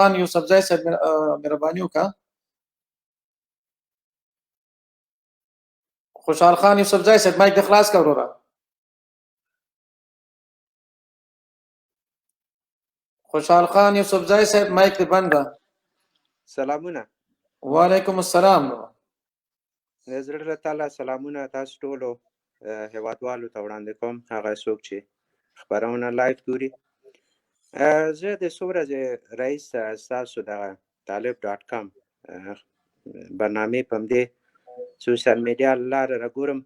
یوسفزای صاحب مهرباني وکړه. خوشحال خان یوسفزای صاحب مایک د خلاص کړه وروره. خوشحال خان یوسفزای صاحب مایک دې بند ده. سلامونه. وعلیکم السلام. د زړه له تعالی سلامونه تاسو ټولو هیوادوالو ته وړاندې کوم، هغه څوک چې خپرونه لایف ګوري. زه د څو ورځې رئیس ستاسو دغه طالب.com برنامې په همدې سوشل میډیا له لارې راګورم.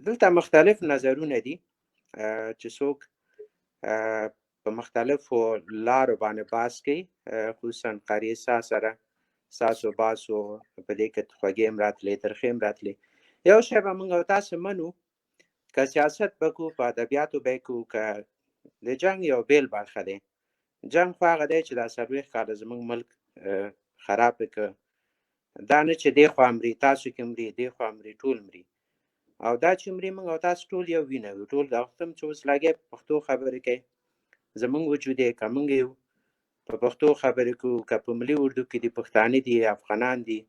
دلته مختلف نظرونه دي چې څوک په مختلفو لارو باندې بحث کوي، خصوصا قاریه سره ساسو باسو په دې کې خوږې هم راتلې ترخې هم راتلې. یو شی به موږ او تاسو منو، که سیاست به کوو، په ادبیاتو به یې کوو، که د جنګ یو بیل برخه دی. جنګ خو هغه دی چې دا 40 کاله زموږ ملک خراب کړ. دا نه چې دی خوا مري تاسو کې مري، دی خوا مري ټول مري، او دا چې مري موږ او تاسو ټول یو وینه یو. ټول دا وخت هم چې اوس لګیا پښتو خبرې کوي، زموږ وجود یې که موږ یو په پښتو خبرې کوو، که په ملي اردو کې دي پښتانه دي افغانان دي،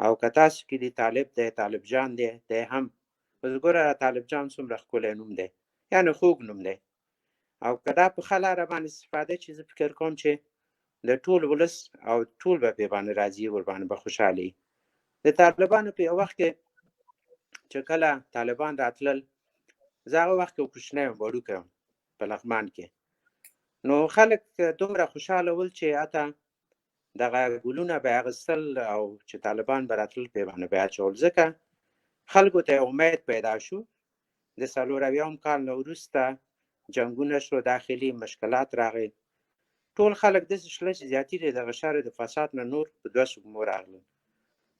او که تاسو کې دي طالب دی طالب جان دی، دی هم اوس ګوره طالب جان څومره ښکلی نوم دی، یعنې خوږ نوم دی. او که دا په ښه لاره باندې استفاده چې زه فکر کوم چې د ټول ولس او ټول به پرې باندې راځي، ورباندې به خوشحالي. د طالبانو په یو وخت کې چې کله طالبان راتلل، زه هغه وخت کې کوچنی وم، وړوکی وم په لغمان کې. نو خلک دومره خوشحاله ول چې حتی دغه ګلونه به یې اخیستل او چې طالبان به راتلل پرې باندې به یې اچول. ځکه خلکو ته امید پیدا شو. د 40 کال نه وروسته جنګونه شو، داخلي مشکلات راغی، ټول خلک داسې شول چې زیاتې دغه شر د فساد نه نور په 2 سوګمو راغلل.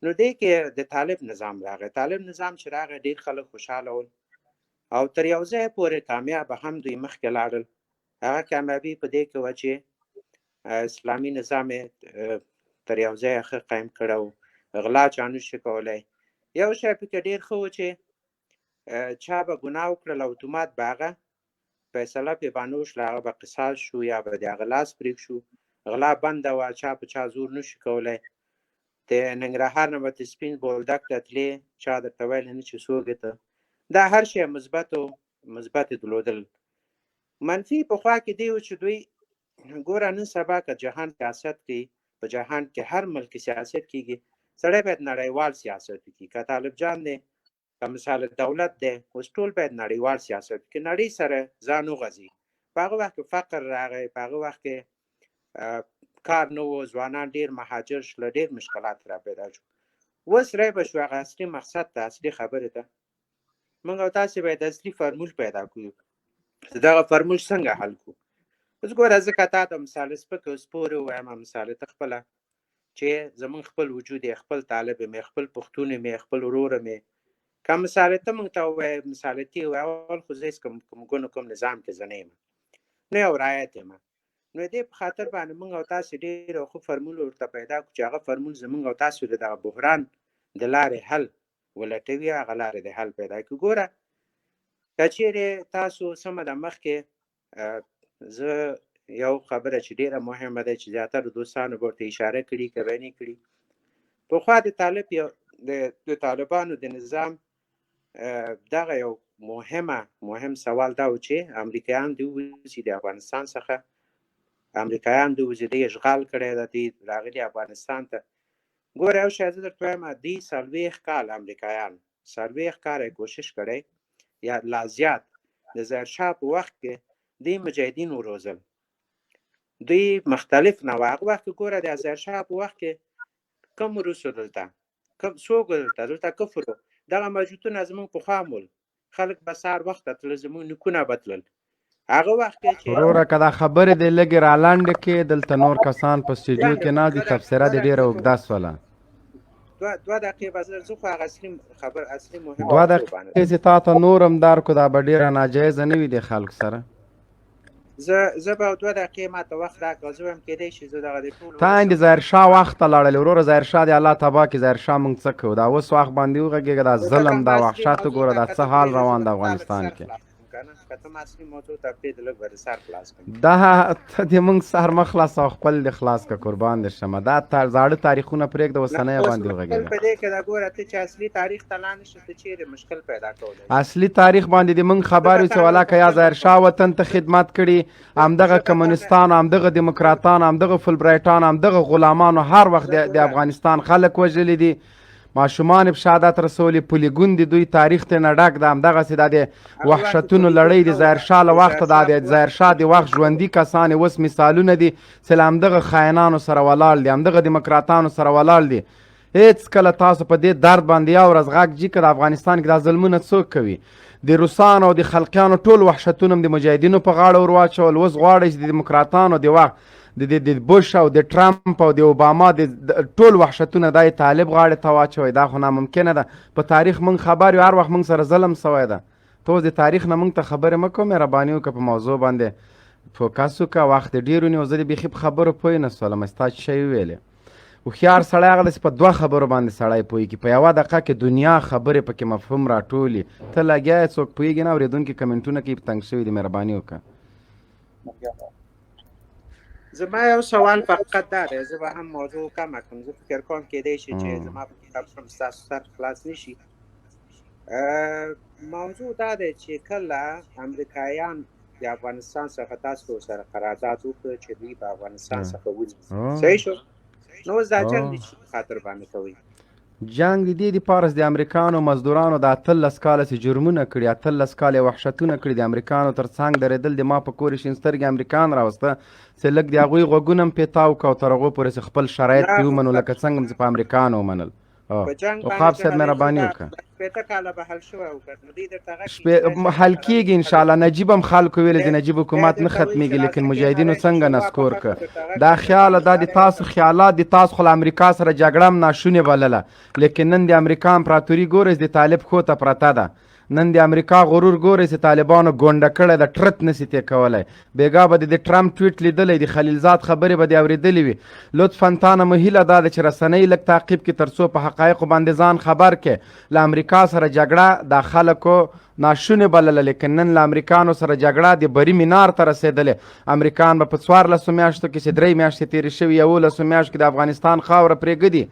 نو دې کې د طالب نظام راغی. طالب نظام چې راغی ډېر خلک خوشحاله ول او تر یو ځای پورې کامیابه هم دوی مخکې لاړل. هغه کامیابي په دې کې وه چې اسلامي نظام تر یو ځای ښه قایم کړی و، غلا چا نه شي کولی. یو شی پکې ډېر ښه و چې چا به ګناه وکړل اتومات به هغه فیصله پرې باندې وشوله، هغه به قصاص شو یا به د هغه لاس پرې شو. غلا بنده وه، چا په چا زور نه شي کولی. د ننګرهار نه به ته سپین بولدک ته تلې، چا درته ویلی نه چې څوک ته. دا هر شی مثبت درلودل. منفي پخوا کې دی و چې دوی ګوره نن سبا که جهان سیاست کوي، په جهان کې هر ملک سیاست کېږي، سړی باید نړیوال سیاست وکړي. که طالب جان دی، که مثال دولت دی، اوس ټول باید نړیوال سیاست وکړي، نړۍ سره ځان وغځي. په هغه وخت کې فقر راغی، په هغه وخت کې کار نه و، ځوانان ډېر مهاجر شول، ډېر مشکلات را پیدا شو. اوس رایبه شو هغه اصلي مقصد ته، اصلي خبرې ته. موږ او تاسې باید اصلي فرمول پیدا کړو، دغه فرمول څنګه حل کړو. اوس ګوره زه که تا ته مثال سپک او سپورې ووایم، مثال ته خپله چې زمونږ خپل وجود یې، خپل طالب یم، خپل پښتون یم، خپل ورور یم، که مثال ته موږ ته ووایې مثال ته یې ووایې اول خو زه هېڅ کوم نظام کې زه نه یم، نه یو رعایت یم. نو دې په خاطر باندې موږ او تاسې ډېر ښه فرمول ورته پیدا کړو چې هغه فرمول زموږ او تاسو د دغه بحران د لارې حل ولټوي، هغه لارې د حل پیدا کړو. ګوره که چېرې تاسو سمه ده، مخکې زه یو خبره چې ډېره مهمه ده چې زیاتره دوستانو به ورته اشاره کړي که بیانې کړي. پخوا د طالبانو د نظام دغه یو مهم سوال دا و چې امریکایان دې ووځي د افغانستان څخه، امریکایان دې ووځي، دوی اشغال کړی ده، دوی راغلي افغانستان ته. ګوره یو شی زه درته وایم، دوی 40 کال امریکایان 40 کاله کوشش کړی یا لا زیات د ظاهرشاه په وخت کې دوی مجاهدین وروزل، دوی مختلف نه وو. هغه وخت کې ګوره د ظاهرشاه په وخت کې کوم روسو دلته څوک دلته کفر و، دغه موجودونه زموږ پخوا مول، خلک به سهار وخته تلل، زموږ نیکونه به تلل. هغه وخت کې چې وروره که دا خبرې دې لږې رالنډې کې، دلته نور کسان په سټوډیو کې ناست دي، تبصره دې ډېره اوږده شوله. 2 دقیقې به زه خو هغه اصلي مهم 2 دقیقې چې تا ته نور هم درکړو، دا به ډېره ناجایزه نه وي د خلکو سره. زه به 2 دقیقې ما ته وخت راکړه، زه وایم کېدی شي زه دغه د ټول تا د ظاهرشاه وخت ته لاړلې. وروره ظاهرشاه دې الله تباه کړي، ظاهرشاه موږ څه کوو؟ دا اوس وخت باندې وغږېږه، دا ظلم، دا وحشت وګوره، دا څه حال روان د افغانستان کې. کوم اصلي موضوع ته پرېږده لږ به سر خلاص کړم. دا ته د موږ سر مه خلاص او خپل د خلاص که قربان دې شمه. دا زاړه تاریخونه پرېږده اوسنی باندې مشکل وغږېږه. په دې کې دا ګوره ته چې اصلي تاریخ ته لاړ نشې ته چیرې مشکل پیدا کولی. اصلي تاریخ باندې د موږ خبر وي چې ولاکه یا ظاهرشاه وطن ته خدمت کړي، همدغه کمونستانو، همدغه دیموکراتانو، همدغه فلبرایټانو، همدغه غلامانو هر وخت د افغانستان خلک وژلي دي، ماشومان په شهادت رسولي، پولیګون د دوی تاریخ ته نه ډک ده. همدغسې دا د وحشتونو لړۍ د ظاهرشاه له وخته دا د ظاهرشاه د وخت ژوندي کسان اوس مثالونه دي چې له همدغه خاینانو سره ولاړ دي، همدغه دیموکراتانو سره ولاړ دي. هېڅ کله تاسو په دې درد باندې یو ورځ غږ جي که د افغانستان کې دا ظلمونه څوک کوي؟ د روسانو او د خلقیانو ټول وحشتونه هم د مجاهدینو په غاړه ور واچول. اوس غواړئ چې د دیموکراتانو د وخت د بوش او د ټرمپ او د اوباما د ټول وحشتونه دا یې طالب غاړې ته واچوئ. دا خو ناممکنه ده. په تاریخ موږ خبر یو، هر وخت موږ سره ظلم سوی ده. ته اوس د تاریخ نه موږ ته خبرې مه کوه، مهرباني وکړه په موضوع باندې فوکس وکړه. وخت ډېر ونیو، زه د بیخي په خبرو پوه نه سولم. ستا څه شی وویلې؟ هوښیار سړی هغه دی چې په 2 خبرو باندې سړی پوهېږي. په 1 دقیقه کې دنیا خبرې پکې مفهوم راټولي. ته لګیا یې، څوک پوهېږي نه، اورېدونکي کمنټونه کوي په تنګ شوي دي. مهرباني وکړه. زما یو سوال فقط دا دی، زه به هم موضوع کمه کړم. زه فکر کوم کېدی شي چې زما په کتاب شم ستاسو سر خلاص نه شي. موضوع دا دی چې کله امریکایان د افغانستان څخه تاسو سره قرارداد وکړ چې دوی په افغانستان څخه وځي، صحیح شو؟ نو اوس دا جنګ د څه خاطر باندې کوئ؟ جنګ د دې دپاره د امریکانو مزدورانو د 18 کاله چې جرمونه کړي، 18 کاله یې وحشتونه کړي، د امریکانو تر څنګ درېدل، د ما په کور شین سترګې امریکان راوسته چې لږ د هغوی غوږونه هم پیتاو کړه او تر هغو پورې چې خپل شرایط پرې ومنو لکه څنګه چې په امریکانو ومنل. عقاب صاحب مهرباني وکړه. شپېته کاله به حل شوی وکړ، نو دوی درته غږ حل کېږي انشاءالله. نجیب هم خلکو ویلې د نجیب حکومت نه ختمېږي، لیکن مجاهدینو څنګه نسکور کړه. دا خیال دا د تاسو خیالات دي. تاسو خو له امریکا سره جګړه هم ناشونې بلله، لیکن نن د امریکا امپراتوري ګورئ د طالب خو ته پرته ده. نن د امریکا غرور ګورئ چې طالبانو ګونډه کړی ده، ټرت نسي تې کولی. بېګا به د ټرمپ ټویټ لیدلی، د خلیلزاد خبرې به دې اورېدلې وي. لطفا تا نه مو هیله دا ده چې رسنۍ لږ تعقیب کړي تر څو په حقایقو باندې ځان خبر کړي. له امریکا سره جګړه دا خلکو ناشونې بلله، لیکن نن له امریکانو سره جګړه د بري مینار ته رسېدلې. امریکان به په 14 میاشتو کې چې 3 میاشتې تېرې شوي، 11 میاشتو کې د افغانستان خاوره پرېږدي.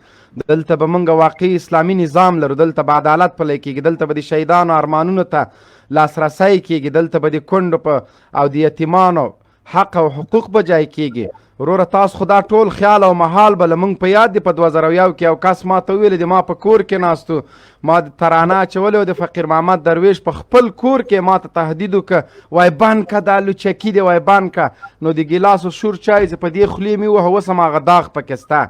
دلته به موږ واقعي اسلامي نظام لرو، دلته به عدالت پلی کېږي، دلته به د شهیدانو ارمانونو ته لاسرسی کېږي، دلته به د کونډو او د یتیمانو حق او حقوق به جای کېږي. وروره تاسو خو دا ټول خیال او محال به له موږ په یاد دي. په 2001 کې یو کس ما ته ویلې دي، ما په کور کې ناستو، ما د ترانه اچولې او د فقیر محمد درویش په خپل کور کې ما ته تهدید وکړه، وای بند که دا لوچکي دی، وای بند که. نو د ګیلاسو شور چای چې په دې خولې مې ووهه، اوس هم هغه داغ پکې سته.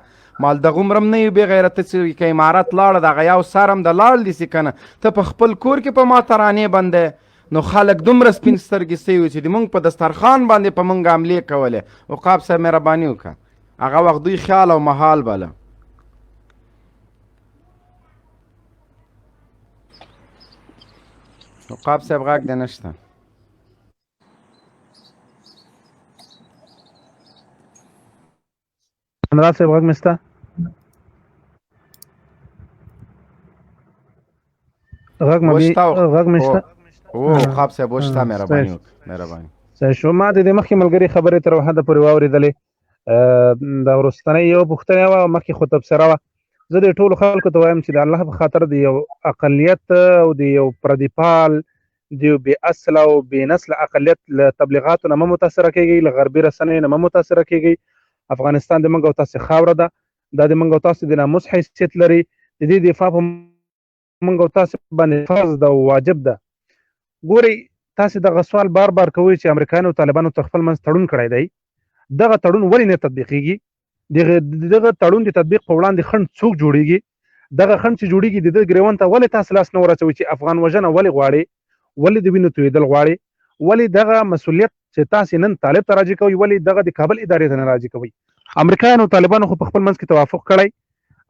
مال دغه عمر هم نه یو بې غیرته چې که امارت لاړه د هغه یو سر هم د لاړ دي سي که نه. ته په خپل کور کې په ما ترانې بندې. نو خلک دومره سپین سترګې سوي چې د موږ په دسترخوان باندې په موږ حملې کولې. عقاب صاحب مهرباني وکړه. هغه وخت دوی خیال او محال بله. عقاب صاحب غږ دی نشته. امراض صاحب غږ مې سته؟ غږ مې سته؟ او عقاب صاحب وشته. مهرباني وکړه. مهرباني. صحیح شو. ما د دې مخکې ملګري خبرې تر حده پورې واورېدلې. د وروستنۍ یو پوښتنه وه، مخکې خو تبصره وه. زه د ټولو خلکو ته وایم چې د الله په خاطر د یو اقلیت او د یو پردیپال، د یو بې اصله او بې نسله اقلیت له تبلیغاتو نه مه متاثره کېږئ، له غربي رسنیو نه مه متاثره کېږئ. افغانستان د موږ او تاسې خاوره ده، دا د موږ او تاسې د ناموس حیثیت لري. د دې دفاع په موږ او تاسې باندې فرض ده او واجب ده. ګورئ، تاسې دغه سوال بار بار کوئ چې امریکایانو او طالبانو تر خپل منځ تړون کړی دی. دغه تړون ولې نه تطبیقېږي؟ دغه تړون د تطبیق په وړاندې خنډ څوک جوړېږي؟ دغه خنډ چې جوړېږي د ده ګریوان ته ولې تاسې لاس نه ورچوئ چې افغان وژنه ولې غواړئ؟ ولې د وینو تویېدل غواړئ؟ ولې دغه مسؤلیت چې تاسې نن طالب ته راجع کوئ، ولې دغه د کابل ادارې ته نه راجع کوئ؟ امریکایانو او طالبانو خو په خپل منځ کې توافق کړی.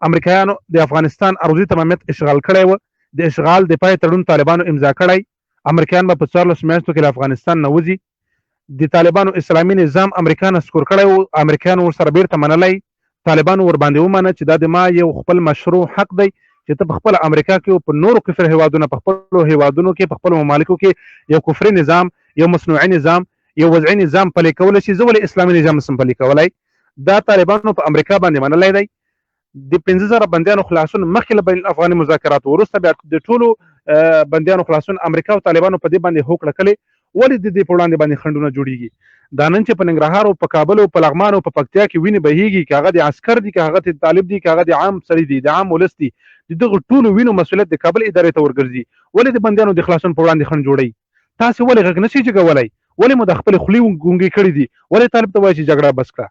امریکایانو د افغانستان ارضي تمامیت اشغال کړی و. د اشغال د پای تړون طالبانو امضا کړی. امریکایان به په 14 میاشتو کې له افغانستان نه وځي. د طالبانو اسلامي نظام امریکا نسکور کړی و، امریکایانو ورسره بیرته منلی. طالبانو ورباندې ومنه چې دا د ما یو خپل مشروع حق دی چې ته په خپله امریکا کې په نورو کفر هیوادونو، په خپلو هیوادونو کې، په خپلو ممالکو کې یو کفري نظام یو مصنوعي نظام یو وضعي نظام پلی کولی شي، زه ولې اسلامي نظام نشم پلی کولی؟ دا طالبانو په امریکا باندې منلی دی. د 15,000 بندیانو خلاصون مخکې له بین الافغاني مذاکراتو وروسته بیا د ټولو بندیانو خلاصون امریکا او طالبانو په دې باندې هوکړه کړې. ولې د دې په وړاندې باندې خنډونه جوړیږي؟ دا نن چې په ننګرهار او په کابل او په لغمان او په پکتیا کې وینې بهیږي، که هغه د عسکر دي، که هغه د طالب دي، که هغه د عام سړي دي، د عام ولس دي، د دغه ټولو وینو مسؤلیت د کابل ادارې ته ورګرځي. ولې د بندیانو د خلاصون په وړاندې خنډ جوړوي؟ تاسې ولې غږ نشئ جګولی؟ ولې مو د خپلې خولې ګونګې کړي دي؟ ولې طالب ته وایي چې جګړه بس کړه؟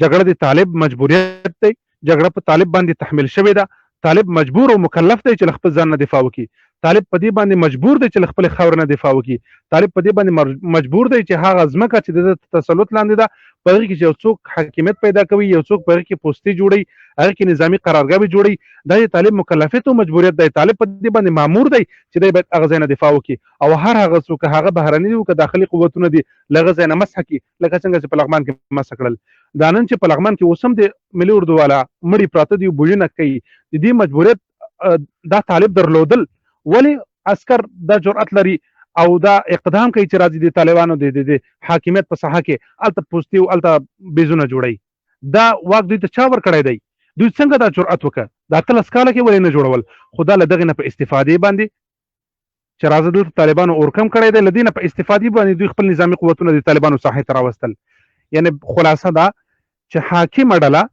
جګړه د طالب مجبوریت دی، جګړه په طالب باندې تحمیل شوې ده. طالب مجبور او مکلف دی چې له خپل ځان نه دفاع وکړي. طالب په دې باندې مجبور دی چې له خپلې خاورې نه دفاع وکړي. طالب په دې باندې مجبور دی چې هغه ځمکه چې د تسلط لاندې ده په هغې کې چې یو څوک حاکمیت پیدا کوي، یو څوک په هغې کې پوستې جوړوي، هغې کې نظامي قرارګاوې جوړوي، دا د طالب مکلفیت او مجبوریت دی. طالب په دې باندې مامور دی چې دی باید هغه ځای نه دفاع وکړي او هر هغه څوک که هغه بهرني دي او که داخلي قوتونه دي له هغه ځای نه مسح کړي، لکه څنګه چې په لغمان کې مسح کړل. دا نن چې په لغمان کې اوس هم د ملي اردو والا مړي پراته دي، بویونه کوي، د دې مجبوریت دا طالب درلودل. ولې عسکر دا جرأت لري او دا اقدام کوي چې راځي د طالبانو د حاکمیت په ساحه کې هلته پوستې او هلته بیزونه جوړوي؟ دا واک دوی ته چا ورکړی دی؟ دوی څنګه دا جرأت وکړه؟ دا 13 کاله کې ولې نه جوړول؟ خو دا له دغې نه په استفادې باندې چې راځه دلته طالبانو اور کم کړی دی، له دې نه په استفادې باندې دوی خپل نظامي قوتونه د طالبانو ساحې ته راوستل. یعنې خلاصه دا چې حاکمه ډله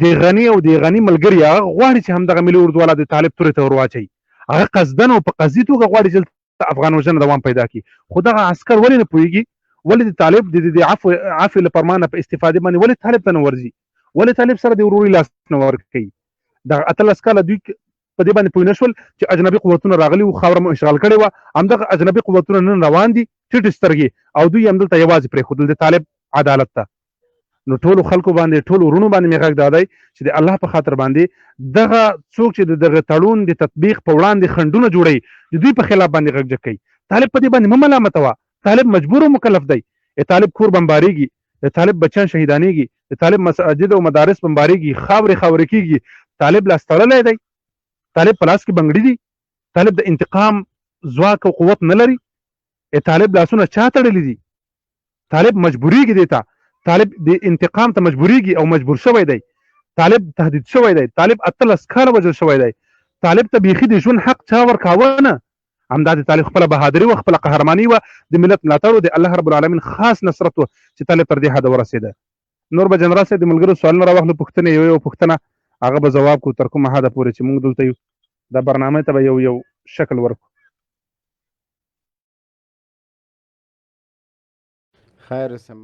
د غني او د غني ملګري هغه غواړي چې همدغه ملي اردو والا د طالب تورې ته ور واچوي. هغه قصدن او په قصدي توګه غواړي چې افغان وژنه دوام پیدا کړي. خو دغه عسکر ولې نه پوهېږي؟ ولې د طالب د عفو له فرمانه په استفادې باندې ولې طالب ته نه ورځي؟ ولې طالب سره د وروري لاس نه ورکوي؟ دغه 18 کاله دوی په دې باندې پوه نه شول چې اجنبي قوتونه راغلي وو، خاوره مو اشغال کړې وه. همدغه اجنبي قوتونه نن روان دي ټیټې سترګې او دوی همدلته یوازې پرېښودل د طالب عدالت ته. نو ټولو خلکو باندې، ټولو ورونو باندې مې غږ دا دی چې د الله په خاطر باندې دغه څوک چې د دغه تړون د تطبیق په وړاندې خنډونه جوړوي، د دوی په خلاف باندې غږ جګ کوي. طالب په دې باندې مه ملامتوه. طالب مجبور او مکلف دی. طالب کور بمباریږي، د طالب بچیان شهیدانېږي، د طالب مساجد او مدارس بمباریږي، خاورې کېږي. طالب لاس تړلی دی، طالب په لاس کې بنګړي دي، طالب د انتقام ځواک او قوت نه لري. طالب لاسونه چا تړلي دي؟ طالب مجبوریږي دې ته، طالب د انتقام ته مجبوریږي او مجبور شوی دی. طالب تهدید شوی دی، طالب 18 کاله وژل شوی دی. طالب ته بیخي د ژوند حق چا ورکاوه نه. همدا د طالب خپله بهادري وه، خپله قهرماني وه، د ملت ملاتړ و، د الله رب العالمین خاص نصرت و چې طالب تر دې حده ورسېده. نور به جنرال صاحب د ملګرو سوالونه راواخلو، پوښتنې یو پوښتنه هغه به ځواب کړو تر کومه حده پورې چې موږ دلته یو. دا برنامه ته به یو شکل ورکړو. خیر سما